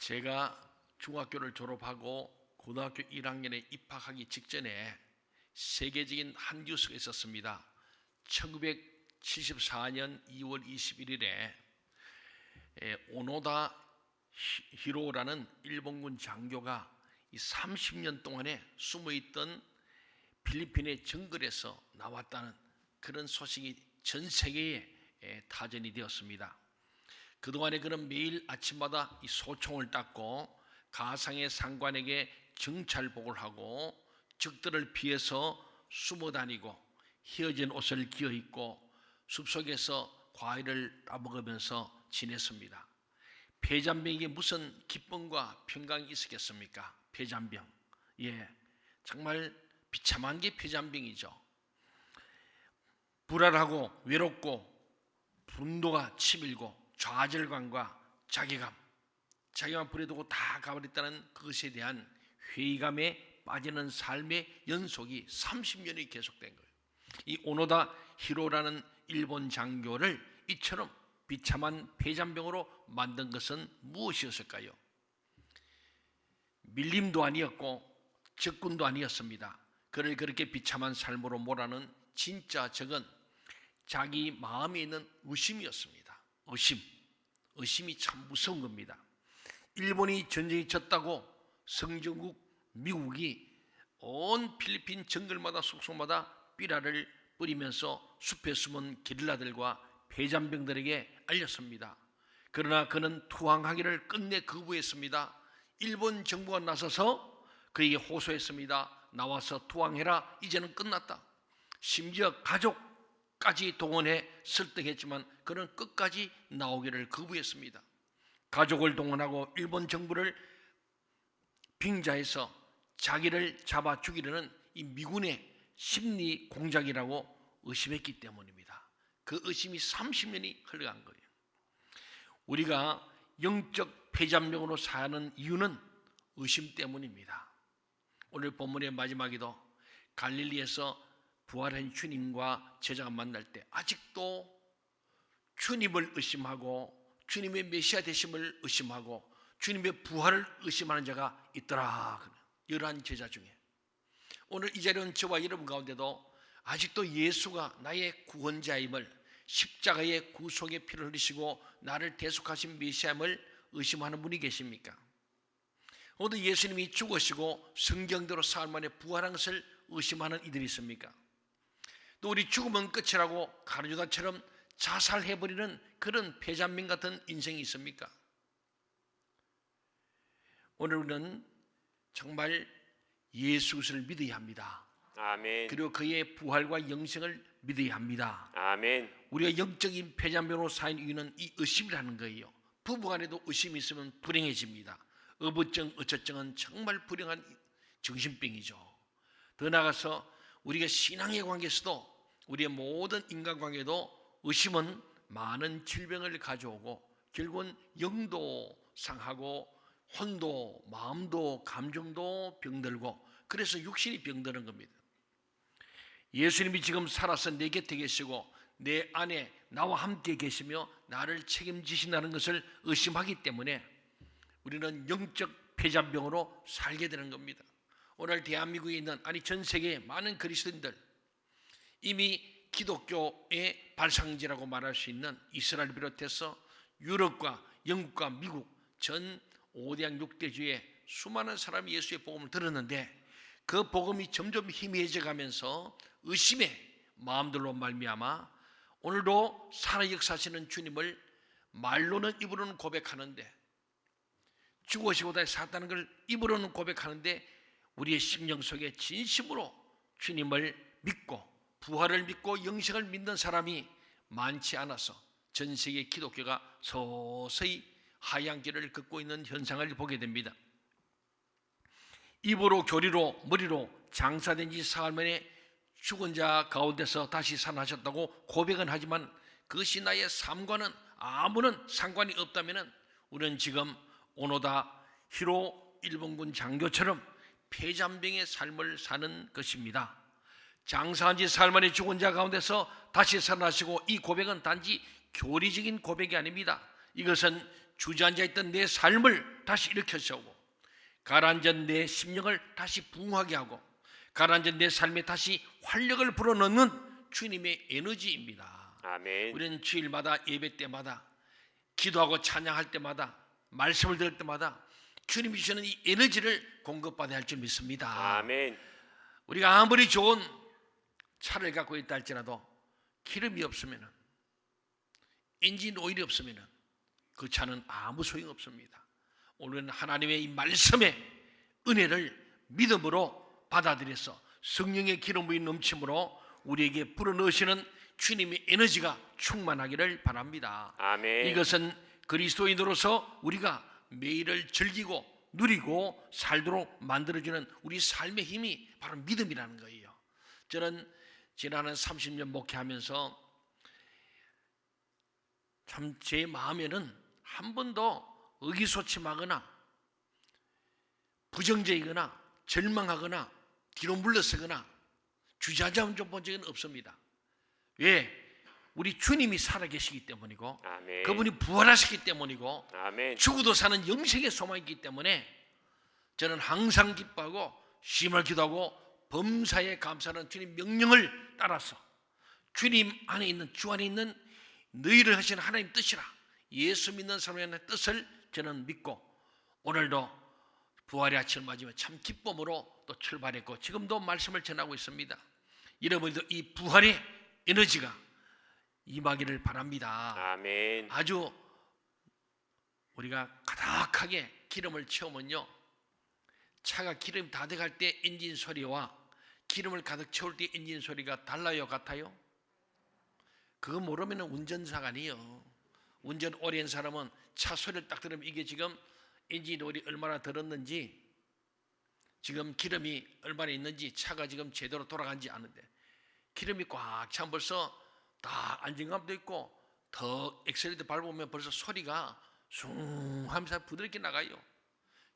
제가 중학교를 졸업하고 고등학교 1학년에 입학하기 직전에 세계적인 한 뉴스가 있었습니다. 1974년 2월 21일에 오노다 히로라는 일본군 장교가 이 30년 동안에 숨어있던 필리핀의 정글에서 나왔다는 그런 소식이 전 세계에 타전이 되었습니다. 그동안에 그는 매일 아침마다 이 소총을 닦고 가상의 상관에게 정찰복을 하고 적들을 피해서 숨어다니고 휘어진 옷을 끼어입고 숲속에서 과일을 따먹으면서 지냈습니다. 폐잔병에게 무슨 기쁨과 평강이 있었겠습니까? 폐잔병, 정말 비참한 게 폐잔병이죠. 불안하고 외롭고 분노가 치밀고 좌절감과 자기만 버려두고 다 가버렸다는 그것에 대한 회의감에 빠지는 삶의 연속이 30년이 계속된 거예요. 이 오노다 히로라는 일본 장교를 이처럼 비참한 폐잔병으로 만든 것은 무엇이었을까요? 밀림도 아니었고 적군도 아니었습니다. 그를 그렇게 비참한 삶으로 몰아넣은 진짜 적은 자기 마음에 있는 의심이었습니다. 의심이 참 무서운 겁니다. 일본이 전쟁이 졌다고 성전국 미국이 온 필리핀 정글마다 숲속마다 삐라를 뿌리면서 숲에 숨은 게릴라들과 폐잔병들에게 알렸습니다. 그러나 그는 투항하기를 끝내 거부했습니다. 일본 정부가 나서서 그에게 호소했습니다. 나와서 투항해라. 이제는 끝났다. 심지어 가족까지 동원해 설득했지만 그는 끝까지 나오기를 거부했습니다. 가족을 동원하고 일본 정부를 빙자해서 자기를 잡아 죽이려는 이 미군의 심리 공작이라고 의심했기 때문입니다. 그 의심이 30년이 흘러간 거예요. 우리가 영적 폐잔병으로 사는 이유는 의심 때문입니다. 오늘 본문의 마지막에도 갈릴리에서 부활한 주님과 제자가 만날 때 아직도 주님을 의심하고 주님의 메시아 되심을 의심하고 주님의 부활을 의심하는 자가 있더라. 11 제자 중에 오늘 이 자리는 저와 여러분 가운데도 아직도 예수가 나의 구원자임을, 십자가의 구속의 피를 흘리시고 나를 대속하신 메시아임을 의심하는 분이 계십니까? 오늘 예수님이 죽으시고 성경대로 사흘 만에 부활한 것을 의심하는 이들이 있습니까? 또 우리 죽으면 끝이라고 가룟유다처럼 자살해버리는 그런 폐잔병 같은 인생이 있습니까? 오늘 우리는 정말 예수 그리스도를 믿어야 합니다. 아멘. 그리고 그의 부활과 영생을 믿어야 합니다. 아멘. 우리가 영적인 폐잔병으로 사는 이유는 이 의심이라는 거예요. 부부간에도 의심이 있으면 불행해집니다. 어부증, 어처증은 정말 불행한 정신병이죠. 더 나아가서 우리가 신앙의 관계에서도 우리의 모든 인간관계도 의심은 많은 질병을 가져오고 결국은 영도 상하고 혼도, 마음도, 감정도 병들고 그래서 육신이 병드는 겁니다. 예수님이 지금 살아서 내 곁에 계시고 내 안에 나와 함께 계시며 나를 책임지신다는 것을 의심하기 때문에 우리는 영적 폐잔병으로 살게 되는 겁니다. 오늘 대한민국에 있는 전 세계의 많은 그리스도인들, 이미 기독교의 발상지라고 말할 수 있는 이스라엘을 비롯해서 유럽과 영국과 미국 전 5대양 6대주의 수많은 사람이 예수의 복음을 들었는데 그 복음이 점점 희미해져 가면서 의심의 마음들로 말미암아 오늘도 살아 역사하시는 주님을 말로는 입으로는 고백하는데 죽으시고 다시 살았다는 걸 입으로는 고백하는데 우리의 심령 속에 진심으로 주님을 믿고 부활을 믿고 영생을 믿는 사람이 많지 않아서 전 세계 기독교가 서서히 하향 길을 걷고 있는 현상을 보게 됩니다. 입으로 교리로 머리로 장사된 지 사흘 만에 죽은 자 가운데서 다시 살아나셨다고 고백은 하지만 그것이 나의 삶과는 아무런 상관이 없다면 우리는 지금 오노다 히로 일본군 장교처럼 폐잔병의 삶을 사는 것입니다. 장사한 지 사흘 만에 죽은 자 가운데서 다시 살아나시고 이 고백은 단지 교리적인 고백이 아닙니다. 이것은 주저앉아 있던 내 삶을 다시 일으켜 세우고 가라앉은 내 심령을 다시 부흥하게 하고 가라앉은 내 삶에 다시 활력을 불어넣는 주님의 에너지입니다. 아멘. 우리는 주일마다 예배 때마다 기도하고 찬양할 때마다 말씀을 들을 때마다 주님이 주시는 이 에너지를 공급받아야 할 줄 믿습니다. 아멘. 우리가 아무리 좋은 차를 갖고 있다 할지라도 기름이 없으면, 엔진 오일이 없으면 그 차는 아무 소용 없습니다. 오늘은 하나님의 이 말씀의 은혜를 믿음으로 받아들여서 성령의 기름 부인 넘침으로 우리에게 불어넣으시는 주님의 에너지가 충만하기를 바랍니다. 아멘. 이것은 그리스도인으로서 우리가 매일을 즐기고 누리고 살도록 만들어주는 우리 삶의 힘이 바로 믿음이라는 거예요. 저는 지난 30년 목회하면서 참 제 마음에는 한 번도 의기소침하거나 부정적이거나 절망하거나 뒤로 물러서거나 주저앉아 본 적은 없습니다. 왜? 우리 주님이 살아계시기 때문이고 아멘. 그분이 부활하시기 때문이고 아멘. 죽어도 사는 영생의 소망이기 때문에 저는 항상 기뻐하고 쉼을 기도하고 범사에 감사하는 주님 명령을 따라서 주님 안에 있는 주 안에 있는 너희를 하시는 하나님 뜻이라 예수 믿는 사람의 뜻을 저는 믿고 오늘도 부활의 아침을 맞으며 참 기쁨으로 또 출발했고 지금도 말씀을 전하고 있습니다. 여러분도 이 부활의 에너지가 임하기를 바랍니다. 아멘. 아주 우리가 가득하게 기름을 채우면요, 차가 기름이 다 돼갈 때 엔진 소리와 기름을 가득 채울 때 엔진 소리가 달라요, 같아요? 그거 모르면 운전사가 아니에요. 운전 오래 한 사람은 차 소리를 딱 들으면 이게 지금 엔진 오일이 얼마나 들었는지, 지금 기름이 얼마나 있는지, 차가 지금 제대로 돌아간지 아는데 기름이 꽉 차면 벌써 다 안정감도 있고 더 엑셀레이터 밟으면 벌써 소리가 숭 하면서 부드럽게 나가요.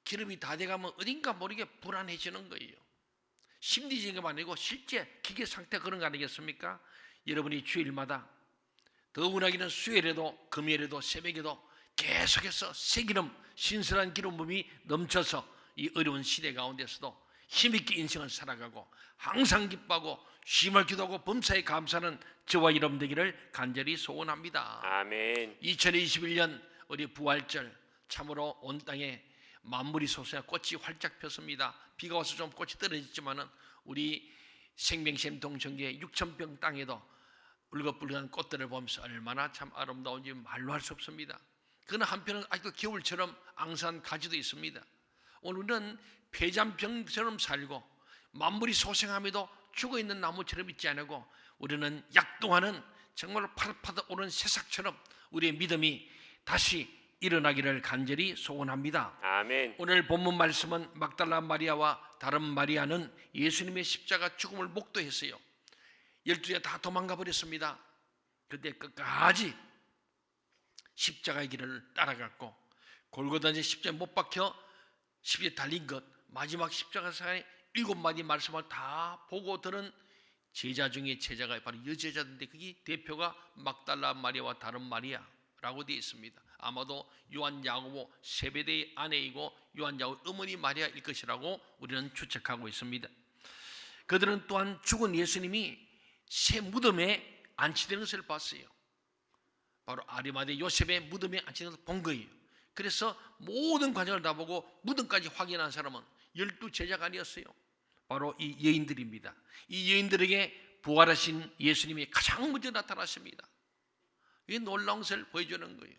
기름이 다 돼가면 어딘가 모르게 불안해지는 거예요. 심리적인 게 아니고 실제 기계 상태가 그런 거 아니겠습니까? 여러분이 주일마다 더군다나 수요일에도 금요일에도 새벽에도 계속해서 새 기름, 신선한 기름 부음이 넘쳐서 이 어려운 시대 가운데서도 힘있게 인생을 살아가고 항상 기뻐하고 쉼을 기도하고 범사에 감사하는 저와 여러분 되기를 간절히 소원합니다. 아멘. 2021년 우리 부활절 참으로 온 땅에 만물이 솟아 꽃이 활짝 폈습니다. 비가 와서 좀 꽃이 떨어졌지만은 우리 생명샘 동천계 6,000평 땅에도 울긋불긋한 꽃들을 보면서 얼마나 참 아름다운지 말로 할 수 없습니다. 그러나 한편은 아직도 겨울처럼 앙상한 가지도 있습니다. 오늘은 폐잔병처럼 살고 만물이 소생함에도 죽어있는 나무처럼 있지 않고 우리는 약동하는 정말 파릇파릇 오른 새싹처럼 우리의 믿음이 다시 일어나기를 간절히 소원합니다. 아멘. 오늘 본문 말씀은 막달라 마리아와 다른 마리아는 예수님의 십자가 죽음을 목도했어요. 12에 다 도망가 버렸습니다. 그때 끝까지 십자가의 길을 따라갔고 골고다에 십자가에 못 박혀 십자가에 달린 것, 마지막 십자가상에 7마디 말씀을 다 보고 들은 제자 중에 제자가 바로 여제자인데 그게 대표가 막달라 마리아와 다른 마리아라고 되어 있습니다. 아마도 요한 야고보 세베대의 아내이고 요한 야고보 어머니 마리아일 것이라고 우리는 추측하고 있습니다. 그들은 또한 죽은 예수님이 새 무덤에 안치되는 것을 봤어요. 바로 아리마대 요셉의 무덤에 안치되는 것을 본 거예요. 그래서 모든 과정을 다 보고 무덤까지 확인한 사람은 12제자가 아니었어요. 바로 이 여인들입니다. 이 여인들에게 부활하신 예수님이 가장 먼저 나타났습니다. 이 놀라운 것을 보여주는 거예요.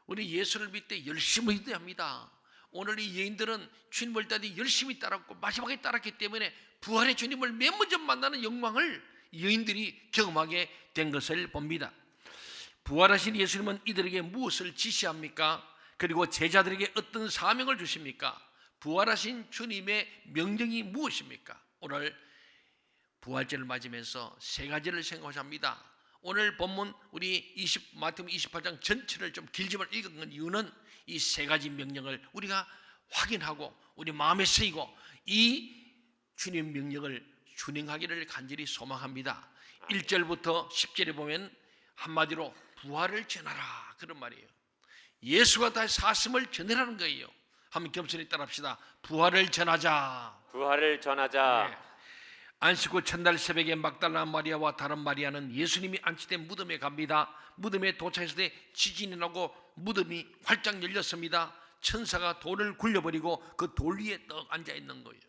우리 예수를 믿을 때 열심히 믿어야 합니다. 오늘 이 여인들은 주님을 따르기 열심히 따랐고 마지막에 따랐기 때문에 부활의 주님을 맨 먼저 만나는 영광을 여인들이 경험하게 된 것을 봅니다. 부활하신 예수님은 이들에게 무엇을 지시합니까? 그리고 제자들에게 어떤 사명을 주십니까? 부활하신 주님의 명령이 무엇입니까? 오늘 부활절을 맞으면서 세 가지를 생각합니다. 오늘 본문 우리 마태복음 28장 전체를 좀 길지만 읽은 이유는 이 세 가지 명령을 우리가 확인하고 우리 마음에 쓰이고 이 주님 명령을 준행하기를 간절히 소망합니다. 1절부터 10절에 보면 한마디로 부활을 전하라 그런 말이에요. 예수가 다시 사심을 전해라는 거예요. 한번 겸손히 따라합시다. 부활을 전하자. 부활을 전하자. 네. 안식 후 첫날 새벽에 막달라 마리아와 다른 마리아는 예수님이 안치된 무덤에 갑니다. 무덤에 도착했을 때 지진이 나고 무덤이 활짝 열렸습니다. 천사가 돌을 굴려버리고 그 돌 위에 떡 앉아 있는 거예요.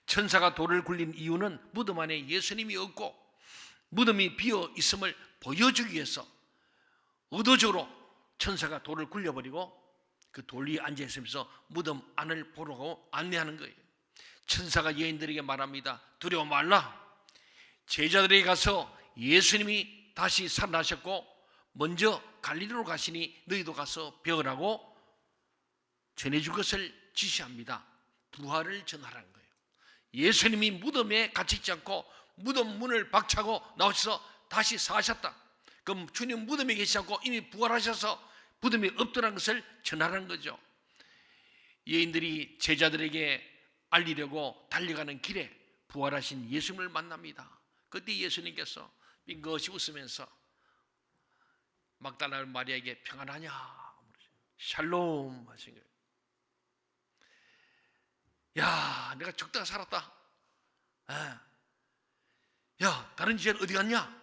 천사가 돌을 굴린 이유는 무덤 안에 예수님이 없고 무덤이 비어 있음을 보여주기 위해서 의도적으로 천사가 돌을 굴려버리고 그 돌 위에 앉아 있으면서 무덤 안을 보라고 안내하는 거예요. 천사가 여인들에게 말합니다. 두려워 말라. 제자들에게 가서 예수님이 다시 살아나셨고 먼저 갈릴리로 가시니 너희도 가서 배우라고 전해줄 것을 지시합니다. 부활을 전하라는 거예요. 예수님이 무덤에 갇혀 있지 않고 무덤 문을 박차고 나오셔서 다시 사셨다. 그럼 주님 무덤에 계시지 않고 이미 부활하셔서 무덤에 없더라는 것을 전하라는 거죠. 여인들이 제자들에게 알리려고 달려가는 길에 부활하신 예수님을 만납니다. 그때 예수님께서 빙긋이 웃으면서 막달라 마리아에게 평안하냐? 샬롬 하신 거예요. 야, 내가 죽다가 살았다. 야, 다른 지연 어디 갔냐?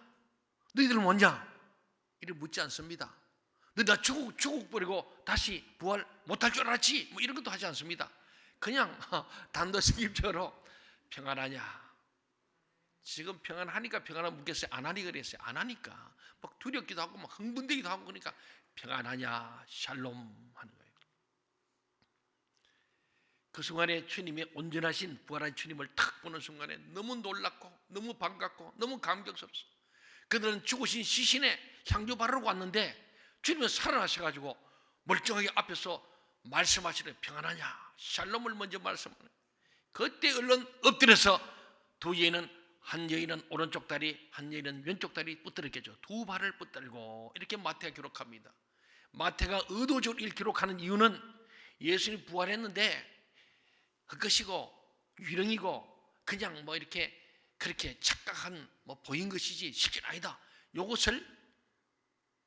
너희들은 뭐냐? 이렇게 묻지 않습니다. 너 나 죽어 버리고 다시 부활 못할 줄 알았지? 뭐 이런 것도 하지 않습니다. 그냥 단도직입적으로 평안하냐? 지금 평안하니까 평안한 묻겠어요? 안 하니 그랬어요? 안 하니까 막 두렵기도 하고 막 흥분되기도 하고 그러니까 평안하냐? 샬롬 하는 거예요. 그 순간에 주님의 온전하신 부활한 주님을 탁 보는 순간에 너무 놀랍고 너무 반갑고 너무 감격스럽소. 그들은 죽으신 시신에 향유 바르고 왔는데 주님은 살아나셔가지고 멀쩡하게 앞에서 말씀하시래. 평안하냐? 샬롬을 먼저 말씀하네. 그때 얼른 엎드려서 두 여인은 한 여인은 오른쪽 다리 한 여인은 왼쪽 다리 붙들었겠죠. 두 발을 붙들고 이렇게 마태가 기록합니다. 마태가 의도적으로 이렇게 기록하는 이유는 예수님이 부활했는데 헛것이고 유령이고 그냥 뭐 이렇게 그렇게 착각한 뭐 보인 것이지 실제 아니다. 이것을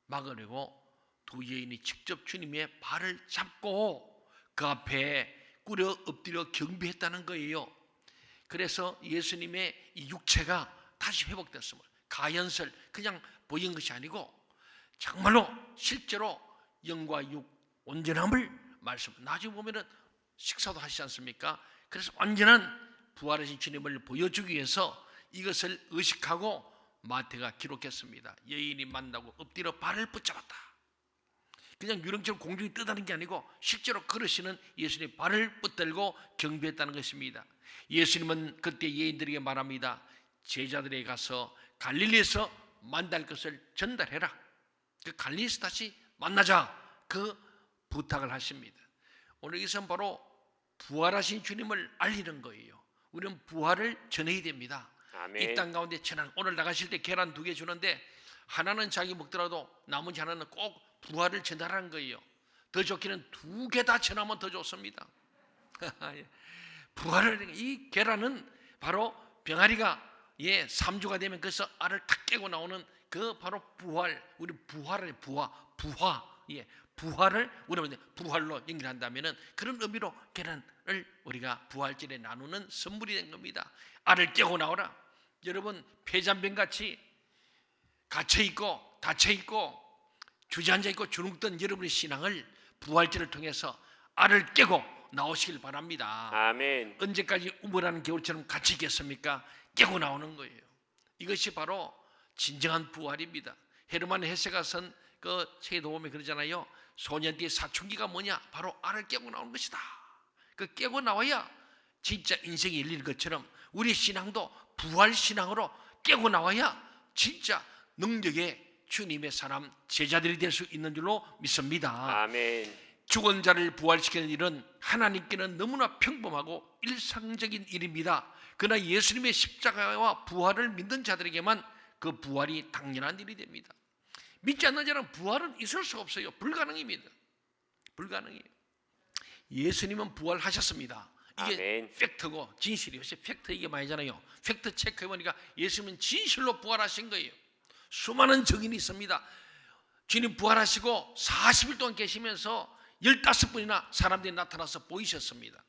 막으려고 두 여인이 직접 주님의 발을 잡고 그 앞에 꿇어 엎드려 경배했다는 거예요. 그래서 예수님의 이 육체가 다시 회복됐음을 가연설 그냥 보인 것이 아니고 정말로 실제로 영과 육 온전함을 말씀. 나중에 보면은 식사도 하시지 않습니까? 그래서 완전한 부활하신 주님을 보여주기 위해서 이것을 의식하고 마태가 기록했습니다. 여인이 만나고 엎드려 발을 붙잡았다. 그냥 유령처럼 공중에 뜨다는 게 아니고 실제로 걸으시는 예수님의 발을 붙들고 경배했다는 것입니다. 예수님은 그때 여인들에게 말합니다. 제자들에게 가서 갈릴리에서 만날 것을 전달해라. 그 갈릴리에서 다시 만나자. 그 부탁을 하십니다. 오늘 이것은 바로 부활하신 주님을 알리는 거예요. 우리는 부활을 전해야 됩니다. 이 땅 가운데 천안 오늘 나가실 때 계란 2개 주는데 하나는 자기 먹더라도 나머지 하나는 꼭 부활을 전하라는 거예요. 더 좋기는 2개 다 전하면 더 좋습니다. 부활을 이 계란은 바로 병아리가 3주가 되면 그래서 알을 탁 깨고 나오는 그 바로 부활. 우리 부활을 부활을 우리가 부활로 연결한다면은 그런 의미로 계란을 우리가 부활절에 나누는 선물이 된 겁니다. 알을 깨고 나오라. 여러분 폐잔병 같이 갇혀 있고 닫혀 있고 주저앉아 있고 주눅든 여러분의 신앙을 부활절을 통해서 알을 깨고 나오시길 바랍니다. 아멘. 언제까지 우물하는 겨울처럼 갇혀 있겠습니까? 깨고 나오는 거예요. 이것이 바로 진정한 부활입니다. 헤르만 헤세가 쓴 그 책에도 보면 그러잖아요. 소년띠의 사춘기가 뭐냐? 바로 알을 깨고 나오는 것이다. 그 깨고 나와야 진짜 인생이 열리는 것처럼 우리 신앙도 부활 신앙으로 깨고 나와야 진짜 능력의 주님의 사람 제자들이 될 수 있는 줄로 믿습니다. 아멘. 죽은 자를 부활시키는 일은 하나님께는 너무나 평범하고 일상적인 일입니다. 그러나 예수님의 십자가와 부활을 믿는 자들에게만 그 부활이 당연한 일이 됩니다. 믿지 않는 자는 부활은 있을 수 없어요. 불가능입니다. 불가능해요. 예수님은 부활하셨습니다. 이게 아멘. 팩트고 진실이에요. 팩트 이게 말이잖아요. 팩트 체크해보니까 예수님은 진실로 부활하신 거예요. 수많은 증인이 있습니다. 주님 부활하시고 40일 동안 계시면서 15분이나 사람들이 나타나서 보이셨습니다.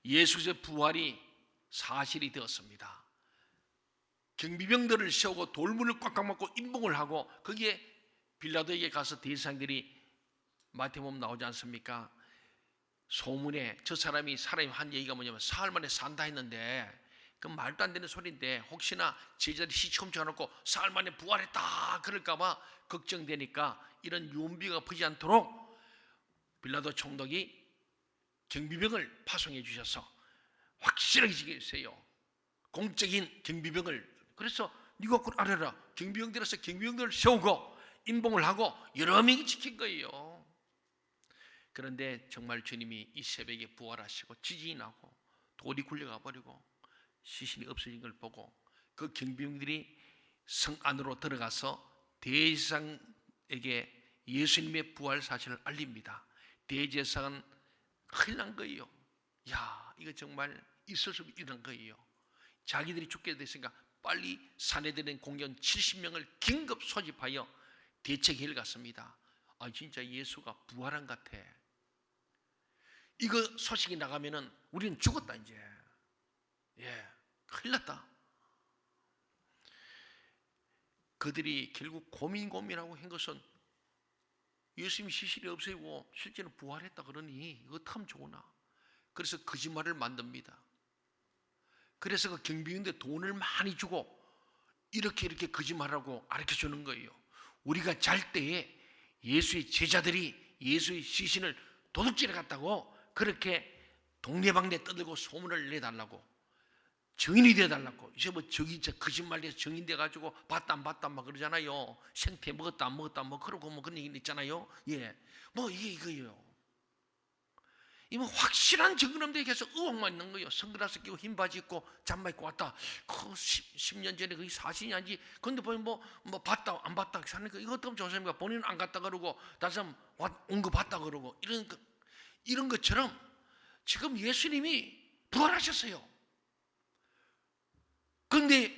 예수의 부활이 사실이 되었습니다. 경비병들을 세우고 돌문을 꽉꽉 막고 임봉을 하고 거기에 빌라도에게 가서 대제사장들이 마태복음 나오지 않습니까? 소문에 저 사람이 한 얘기가 뭐냐면 사흘 만에 산다 했는데 그 말도 안 되는 소리인데 혹시나 제자들이 시험쳐놓고 사흘 만에 부활했다 그럴까봐 걱정되니까 이런 유언비가 퍼지지 않도록 빌라도 총독이 경비병을 파송해 주셔서 확실하게 지켜주세요. 공적인 경비병을. 그래서 네가 그걸 알아라. 경비병들에서 경비병들을 세우고 임봉을 하고 여러 명이 지킨 거예요. 그런데 정말 주님이 이 새벽에 부활하시고 지진이 나고 돌이 굴려가 버리고 시신이 없어진 걸 보고 그 경비병들이 성 안으로 들어가서 대제사장에게 예수님의 부활 사실을 알립니다. 대제사장은 큰일 난 거예요. 야, 이거 정말 있을 수 없는 거예요. 자기들이 죽게 됐으니까 빨리 사내들인 공견 70명을 긴급 소집하여 대책회의를 갔습니다. 아, 진짜 예수가 부활한 것 같아. 이거 소식이 나가면은 우리는 죽었다 이제. 큰일 났다. 그들이 결국 고민하고 한 것은 예수님이 시신이 없애고 실제로 부활했다 그러니 이거 참 좋으나. 그래서 거짓말을 만듭니다. 그래서 그 경비원들 돈을 많이 주고 이렇게 거짓말하고 가르쳐주는 거예요. 우리가 잘 때에 예수의 제자들이 예수의 시신을 도둑질해 갔다고 그렇게 동네방네 떠들고 소문을 내달라고, 증인이 되어달라고. 이제 뭐 저기 거짓말해서 증인 돼가지고 봤다 안 봤다 막 그러잖아요. 생태 먹었다 안 먹었다 뭐 그러고 뭐 그런 얘기 있잖아요. 뭐 이게 이거예요. 이건 확실한 증거 없는데 계속 의혹만 있는 거예요. 선글라스 끼고 흰 바지 입고 잠바 입고 왔다. 그 10년 전에 그게 사실이 아니지. 근데 보면 뭐 봤다 안 봤다 하는 거 이거 어떤 조사입니까? 본인은 안 갔다 그러고 다른 사람 온 거 봤다 그러고 이런 것처럼 지금 예수님이 부활하셨어요. 그런데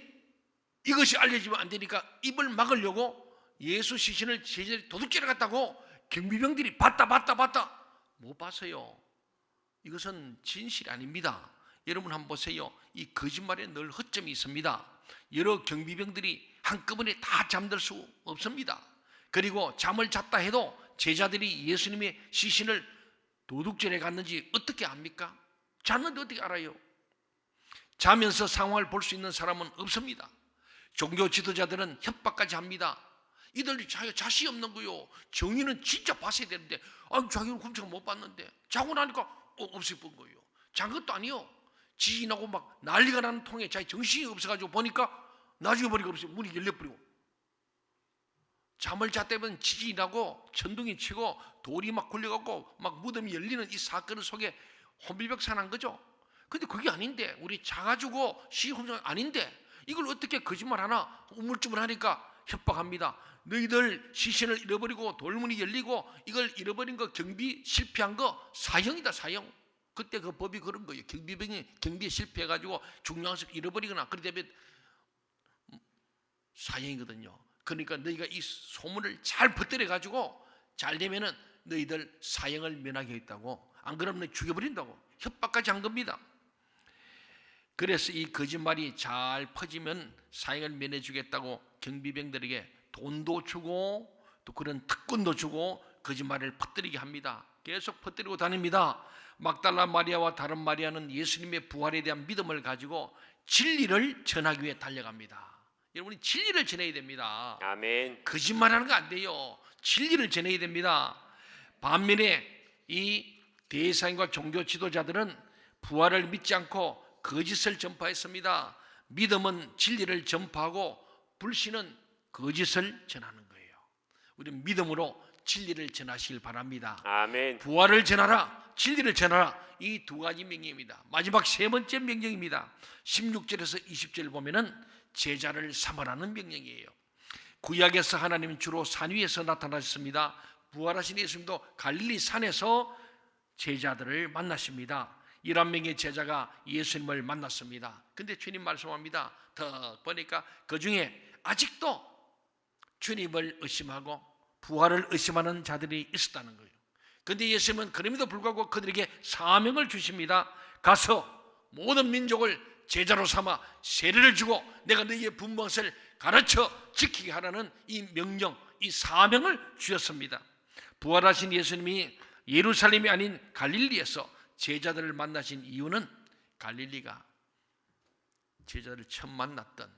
이것이 알려지면 안 되니까 입을 막으려고 예수 시신을 제자들이 도둑질해 갔다고 경비병들이 봤다 못 봤어요. 이것은 진실이 아닙니다. 여러분 한번 보세요. 이 거짓말에 늘 허점이 있습니다. 여러 경비병들이 한꺼번에 다 잠들 수 없습니다. 그리고 잠을 잤다 해도 제자들이 예수님의 시신을 도둑질해 갔는지 어떻게 압니까? 잤는데 어떻게 알아요? 자면서 상황을 볼 수 있는 사람은 없습니다. 종교 지도자들은 협박까지 합니다. 이들 자식이 없는 거요. 정의는 진짜 봤어야 되는데 자기는 훔쳐가 못 봤는데 자고 나니까 없어본 거예요. 잔 것도 아니요. 지진이 나고 막 난리가 나는 통에 자기 정신이 없어가지고 보니까 나중에 보니까 없어요. 문이 열려버리고. 잠을 잤다면 지진이 나고 천둥이 치고 돌이 막 굴려갖고 막 무덤이 열리는 이 사건 속에 혼비백산한 거죠. 근데 그게 아닌데 우리 자가지고 시험장 아닌데 이걸 어떻게 거짓말 하나 우물쭈물 하니까 협박합니다. 너희들 시신을 잃어버리고 돌문이 열리고 이걸 잃어버린 거 경비 실패한 거 사형이다 사형. 그때 그 법이 그런 거예요. 경비병이 경비에 실패해가지고 중요한 것을 잃어버리거나 그러다면 사형이거든요. 그러니까 너희가 이 소문을 잘 퍼뜨려가지고 잘 되면은 너희들 사형을 면하게 했다고. 안 그러면 너희 죽여버린다고 협박까지 한 겁니다. 그래서 이 거짓말이 잘 퍼지면 사형을 면해주겠다고 경비병들에게 돈도 주고 또 그런 특권도 주고 거짓말을 퍼뜨리게 합니다. 계속 퍼뜨리고 다닙니다. 막달라 마리아와 다른 마리아는 예수님의 부활에 대한 믿음을 가지고 진리를 전하기 위해 달려갑니다. 여러분이 진리를 전해야 됩니다. 아멘. 거짓말하는 거 안 돼요. 진리를 전해야 됩니다. 반면에 이 대제사장과 종교 지도자들은 부활을 믿지 않고 거짓을 전파했습니다. 믿음은 진리를 전파하고 불신은 거짓을 전하는 거예요. 우리는 믿음으로 진리를 전하시길 바랍니다. 아멘. 부활을 전하라, 진리를 전하라. 이 두 가지 명령입니다. 마지막 세 번째 명령입니다. 16절에서 20절 보면은 제자를 삼으라는 명령이에요. 구약에서 하나님은 주로 산 위에서 나타나셨습니다. 부활하신 예수님도 갈릴리 산에서 제자들을 만나십니다. 11명의 제자가 예수님을 만났습니다. 근데 주님 말씀합니다. 더 보니까 그 중에 아직도 주님을 의심하고 부활을 의심하는 자들이 있었다는 거예요. 그런데 예수님은 그럼에도 불구하고 그들에게 사명을 주십니다. 가서 모든 민족을 제자로 삼아 세례를 주고 내가 너희의 분방을 가르쳐 지키게 하라는 이 명령, 이 사명을 주셨습니다. 부활하신 예수님이 예루살렘이 아닌 갈릴리에서 제자들을 만나신 이유는 갈릴리가 제자들을 처음 만났던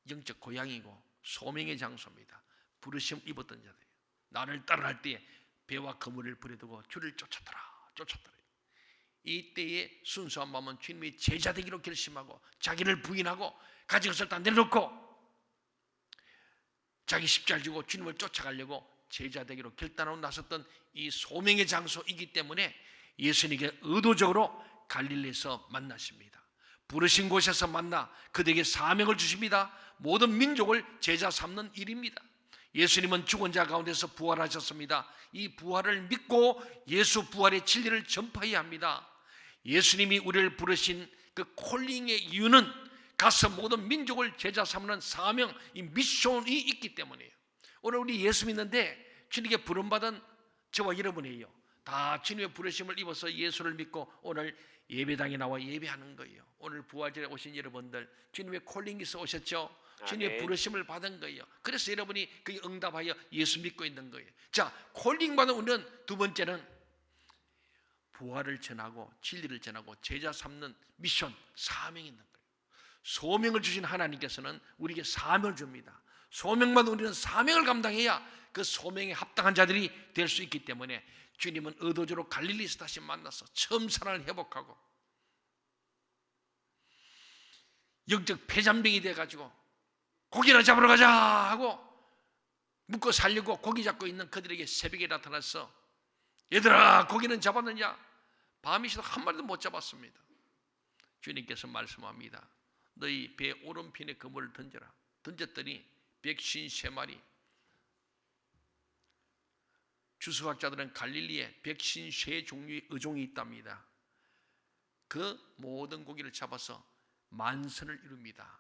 영적 고향이고 소명의 장소입니다. 부르심 입었던 자들, 나를 따라할 때에 배와 그물을 버려두고 주를 쫓았더라. 이때의 순수한 마음은 주님의 제자 되기로 결심하고 자기를 부인하고 가진 것을 다 내려놓고 자기 십자가를 지고 주님을 쫓아가려고 제자 되기로 결단하고 나섰던 이 소명의 장소이기 때문에 예수님께 의도적으로 갈릴리에서 만나십니다. 부르신 곳에서 만나 그들에게 사명을 주십니다. 모든 민족을 제자 삼는 일입니다. 예수님은 죽은 자 가운데서 부활하셨습니다. 이 부활을 믿고 예수 부활의 진리를 전파해야 합니다. 예수님이 우리를 부르신 그 콜링의 이유는 가서 모든 민족을 제자 삼는 사명, 이 미션이 있기 때문이에요. 오늘 우리 예수 믿는데 주님께 부름받은 저와 여러분이에요. 다 주님의 부르심을 입어서 예수를 믿고 오늘 예배당에 나와 예배하는 거예요. 오늘 부활절에 오신 여러분들 주님의 콜링이 있어 오셨죠? 주님의 부르심을 받은 거예요. 그래서 여러분이 그게 응답하여 예수 믿고 있는 거예요. 자, 콜링 받은 우리는 두 번째는 부활을 전하고 진리를 전하고 제자 삼는 미션, 사명이 있는 거예요. 소명을 주신 하나님께서는 우리에게 사명을 줍니다. 소명받은 우리는 사명을 감당해야 그 소명에 합당한 자들이 될 수 있기 때문에 주님은 의도적으로 갈릴리에서 다시 만나서 처음 사랑을 회복하고 영적 폐잔병이 돼가지고 고기나 잡으러 가자 하고 묶어 살려고 고기 잡고 있는 그들에게 새벽에 나타나서 얘들아 고기는 잡았느냐? 밤이 시도 한 마리도 못 잡았습니다. 주님께서 말씀합니다. 너희 배 오른편에 그물을 던져라. 던졌더니 153마리. 주수학자들은 갈릴리에 153종류의 어종이 있답니다. 그 모든 고기를 잡아서 만선을 이룹니다.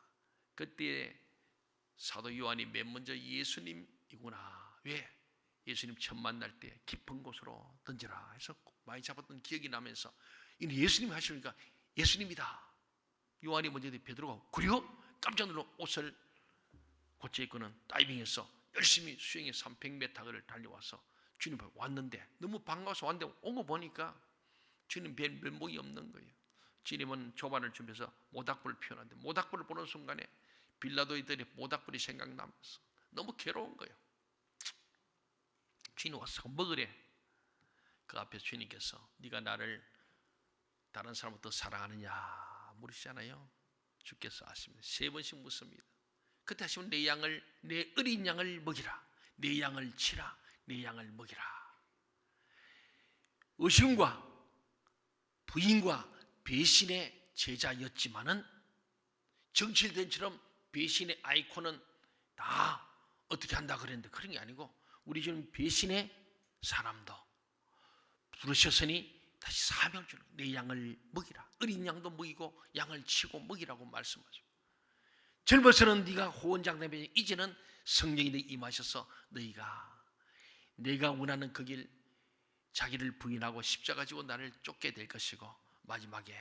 그때 사도 요한이 맨 먼저 예수님이구나. 왜? 예수님 처음 만날 때 깊은 곳으로 던져라 해서 많이 잡았던 기억이 나면서 이는 예수님이 하시니까 예수님이다. 요한이 먼저 베드로가 그래요? 깜짝 놀라 옷을 고쳐 입고는 다이빙해서 열심히 수영해 300m를 달려와서 주님 앞에 왔는데 너무 반가워서 왔는데 오고 보니까 주님 배 면목이 없는 거예요. 주님은 조반을 준비해서 모닥불을 피워놨는데 모닥불을 보는 순간에 빌라도이들의 모닥불이 생각나면서 너무 괴로운 거예요. 주님 와서 먹으래. 그 앞에 주님께서 네가 나를 다른 사람보다 더 사랑하느냐 물으시잖아요. 주께서 아십니다. 3번씩 묻습니다. 그때 하시면 내 어린 양을 먹이라. 내 양을 치라. 내 양을 먹이라. 의심과 부인과 배신의 제자였지만은 정칠된처럼 배신의 아이콘은 다 어떻게 한다 그랬는데 그런 게 아니고 우리 주님 배신의 사람도 부르셨으니 다시 사명을 주는 내 양을 먹이라. 어린 양도 먹이고 양을 치고 먹이라고 말씀하죠. 젊어서는 네가 호언장담이지 이제는 성령이 내 임하셔서 너희가 내가 원하는 그 길 자기를 부인하고 십자가 지고 나를 쫓게 될 것이고 마지막에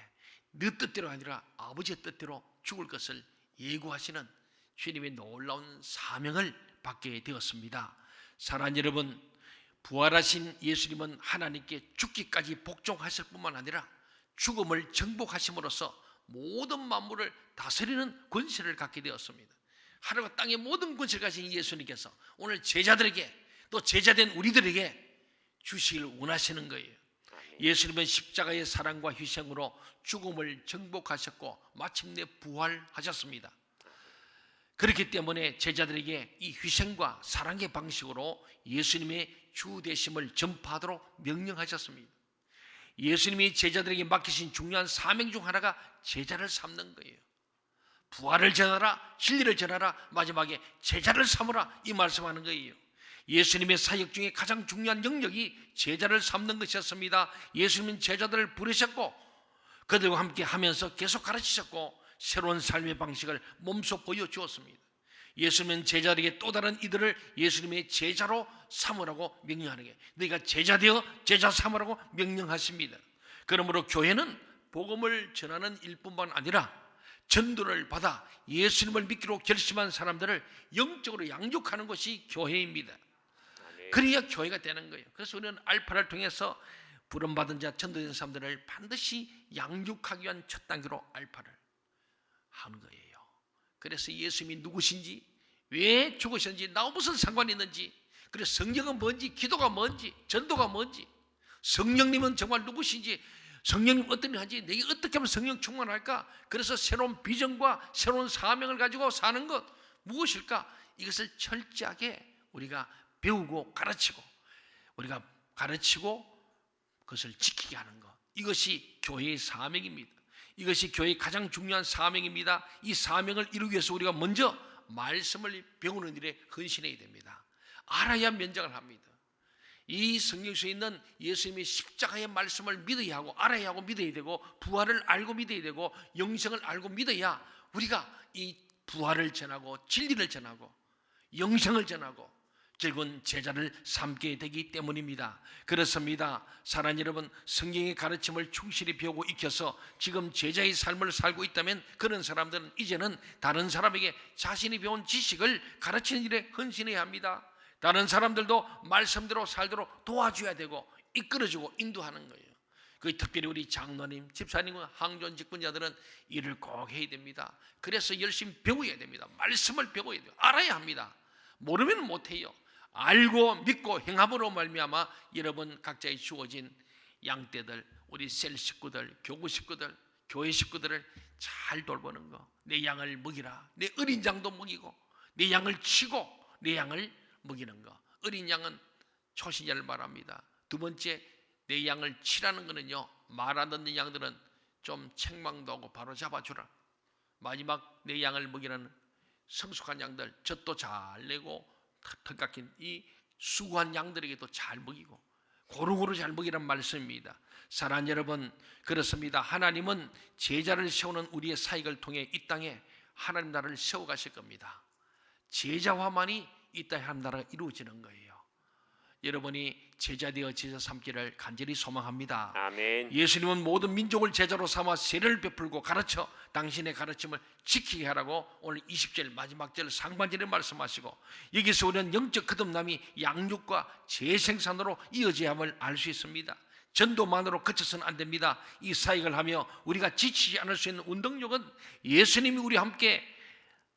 네 뜻대로 아니라 아버지의 뜻대로 죽을 것을 예고하시는 주님의 놀라운 사명을 받게 되었습니다. 사랑하는 여러분, 부활하신 예수님은 하나님께 죽기까지 복종하실 뿐만 아니라 죽음을 정복하심으로써 모든 만물을 다스리는 권세를 갖게 되었습니다. 하늘과 땅의 모든 권세를 가진 예수님께서 오늘 제자들에게 또 제자된 우리들에게 주시길 원하시는 거예요. 예수님은 십자가의 사랑과 희생으로 죽음을 정복하셨고 마침내 부활하셨습니다. 그렇기 때문에 제자들에게 이 희생과 사랑의 방식으로 예수님의 주 되심을 전파하도록 명령하셨습니다. 예수님이 제자들에게 맡기신 중요한 사명 중 하나가 제자를 삼는 거예요. 부활을 전하라, 진리를 전하라, 마지막에 제자를 삼으라 이 말씀하는 거예요. 예수님의 사역 중에 가장 중요한 영역이 제자를 삼는 것이었습니다. 예수님은 제자들을 부르셨고 그들과 함께 하면서 계속 가르치셨고 새로운 삶의 방식을 몸소 보여주었습니다. 예수님은 제자들에게 또 다른 이들을 예수님의 제자로 삼으라고 명령하는 게, 너희가 제자 되어 제자 삼으라고 명령하십니다. 그러므로 교회는 복음을 전하는 일뿐만 아니라 전도를 받아 예수님을 믿기로 결심한 사람들을 영적으로 양육하는 것이 교회입니다. 그래야 교회가 되는 거예요. 그래서 우리는 알파를 통해서 부름받은 자, 전도된 사람들을 반드시 양육하기 위한 첫 단계로 알파를 하는 거예요. 그래서 예수님이 누구신지, 왜 죽으셨는지, 나와 무슨 상관이 있는지, 그래서 성경은 뭔지, 기도가 뭔지, 전도가 뭔지, 성령님은 정말 누구신지, 성령님 어떤 일 하지, 내게 어떻게 하면 성령 충만할까, 그래서 새로운 비전과 새로운 사명을 가지고 사는 것 무엇일까, 이것을 철저하게 우리가 배우고 가르치고, 우리가 가르치고 그것을 지키게 하는 것, 이것이 교회의 사명입니다. 이것이 교회의 가장 중요한 사명입니다. 이 사명을 이루기 위해서 우리가 먼저 말씀을 배우는 일에 헌신해야 됩니다. 알아야 면장을 합니다. 이 성경서에 있는 예수님의 십자가의 말씀을 믿어야 하고, 알아야 하고 믿어야 되고, 부활을 알고 믿어야 되고, 영생을 알고 믿어야 우리가 이 부활을 전하고 진리를 전하고 영생을 전하고 결국은 제자를 삼게 되기 때문입니다. 그렇습니다. 사랑하는 여러분, 성경의 가르침을 충실히 배우고 익혀서 지금 제자의 삶을 살고 있다면 그런 사람들은 이제는 다른 사람에게 자신이 배운 지식을 가르치는 일에 헌신해야 합니다. 다른 사람들도 말씀대로 살도록 도와줘야 되고 이끌어주고 인도하는 거예요. 그 특별히 우리 장로님, 집사님, 항존 직분자들은 일을 꼭 해야 됩니다. 그래서 열심히 배워야 됩니다. 말씀을 배워야 돼요. 알아야 합니다. 모르면 못해요. 알고 믿고 행함으로 말미암아 여러분 각자의 주어진 양떼들, 우리 셀 식구들, 교구 식구들, 교회 식구들을 잘 돌보는 거. 내 양을 먹이라. 내 어린 양도 먹이고, 내 양을 치고 내 양을 먹이는 거. 어린 양은 초신자를 말합니다. 두 번째, 내 양을 치라는 거는요, 말 안 듣는 양들은 좀 책망도 하고 바로 잡아주라. 마지막 내 양을 먹이라는 성숙한 양들, 젖도 잘 내고 턱 깎인 이 수고한 양들에게도 잘 먹이고 고루고루 잘 먹이란 말씀입니다. 사랑하는 여러분, 그렇습니다. 하나님은 제자를 세우는 우리의 사역을 통해 이 땅에 하나님 나라를 세워가실 겁니다. 제자화만이 이 땅에 하나님 나라가 이루어지는 거예요. 여러분이 제자 되어 제자 삼기를 간절히 소망합니다. 아멘. 예수님은 모든 민족을 제자로 삼아 세례를 베풀고 가르쳐 당신의 가르침을 지키게 하라고 오늘 20절 마지막 절 상반절에 말씀하시고, 여기서 우리는 영적 거듭남이 양육과 재생산으로 이어져야 함을 알 수 있습니다. 전도만으로 그쳐서는 안 됩니다. 이 사역을 하며 우리가 지치지 않을 수 있는 운동력은 예수님이 우리와 함께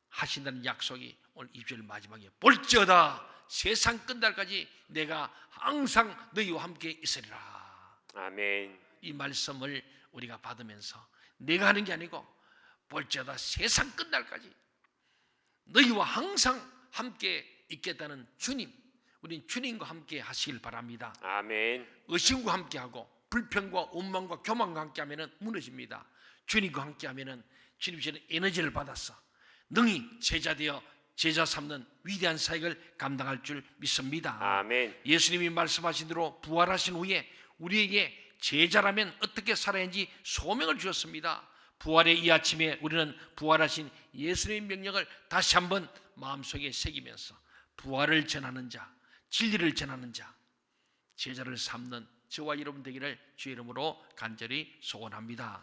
하신다는 약속이 오늘 20절 마지막에 볼지어다 세상 끝날까지 내가 항상 너희와 함께 있으리라. 아멘. 이 말씀을 우리가 받으면서 내가 하는 게 아니고 볼지어다 세상 끝날까지 너희와 항상 함께 있겠다는 주님, 우린 주님과 함께 하시길 바랍니다. 아멘. 의심과 함께하고 불평과 원망과 교만과 함께하면 무너집니다. 주님과 함께하면 주님께서 에너지를 받아서 능히 제자 되어 제자 삼는 위대한 사역을 감당할 줄 믿습니다. 아멘. 예수님이 말씀하신 대로 부활하신 후에 우리에게 제자라면 어떻게 살아야 하는지 소명을 주셨습니다. 부활의 이 아침에 우리는 부활하신 예수님의 명령을 다시 한번 마음속에 새기면서 부활을 전하는 자, 진리를 전하는 자, 제자를 삼는 저와 여러분 되기를 주의 이름으로 간절히 소원합니다.